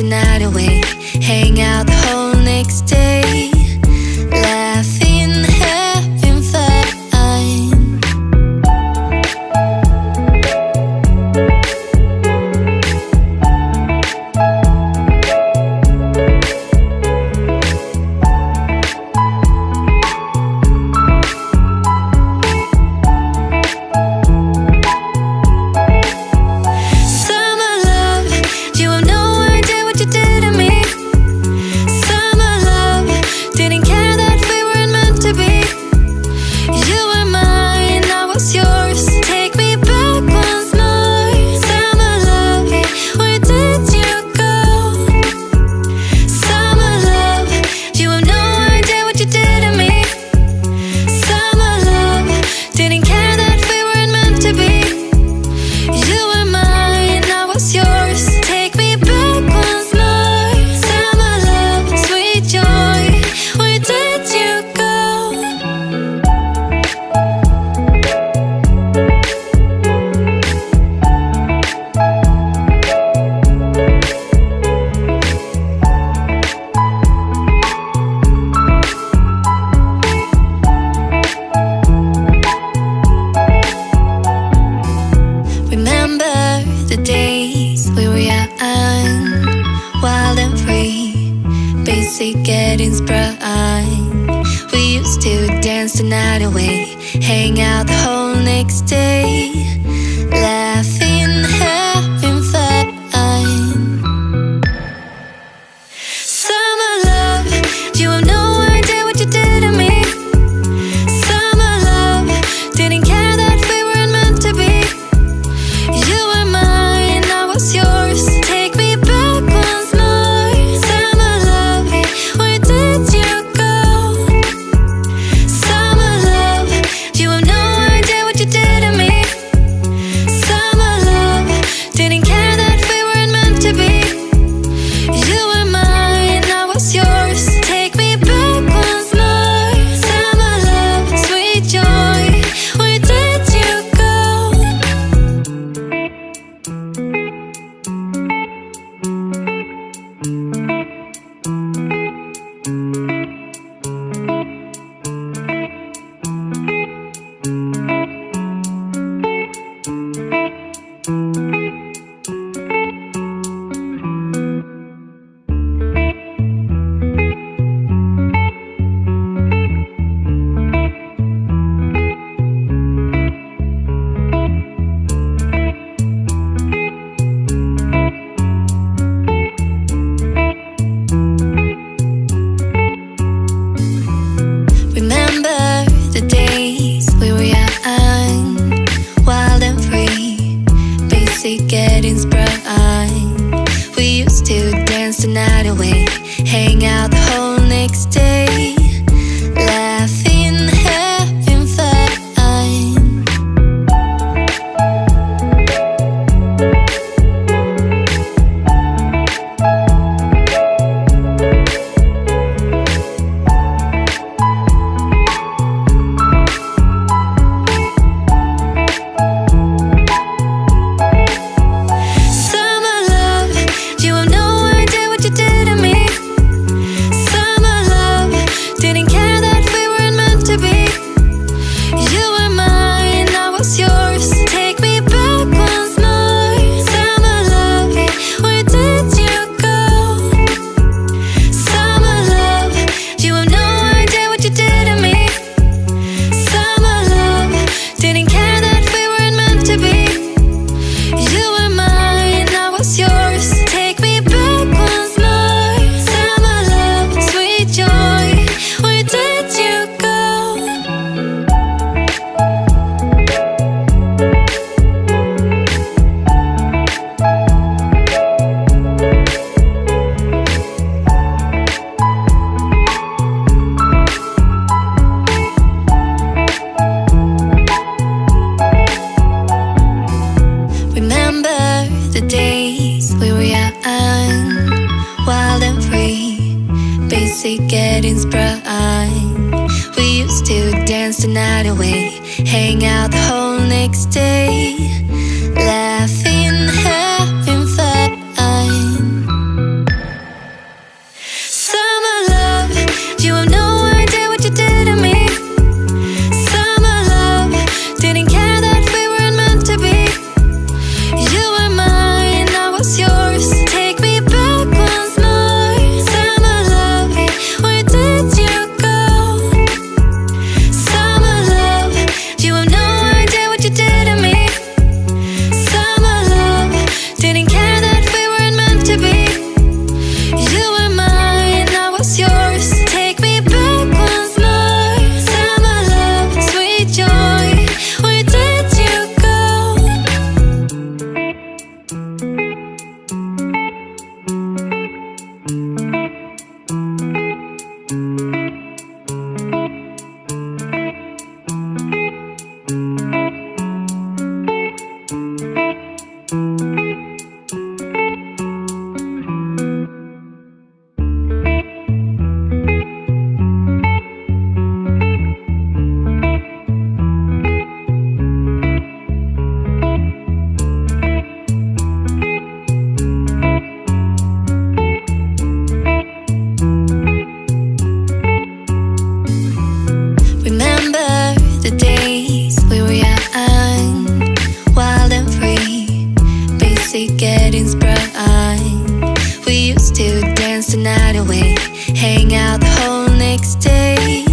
night away, hang out the whole next day, laughing, having fun. The days we were young, wild and free, basic getting sprung. We used to dance the night away, hang out the whole next day, laughing, having fun. Summer love, you have no idea what you did to me. Summer love, didn't care that we weren't meant to be. You were mine, I was yours. Take me back once more. Summer love, where did you go? Summer love, you have no idea what you did to me. Summer love, didn't care that we weren't meant to be. You were mine, I was yours. Take me back once more. Summer love, sweet joy, where did you go? Remember the days we were young, wild and free, basic getting sprung. We used to dance the night away, hang out the whole next day, laughing, having fun. Summer love, you have no idea what you did to me. Summer love, didn't care that we weren't meant to be. You were mine, I was yours. Take me back once more. Summer love, where did you go? Summer love, you have no idea what you did to me. Summer love, didn't care that we weren't meant to be. You were mine, I was yours. Take me back once more. Summer love, sweet joy, where did you go? Remember the days we were young, wild and free, basic getting sprung. We used to dance the night away, hang out the whole next day, laughing, having fun. dance the night away, hang out the whole next day.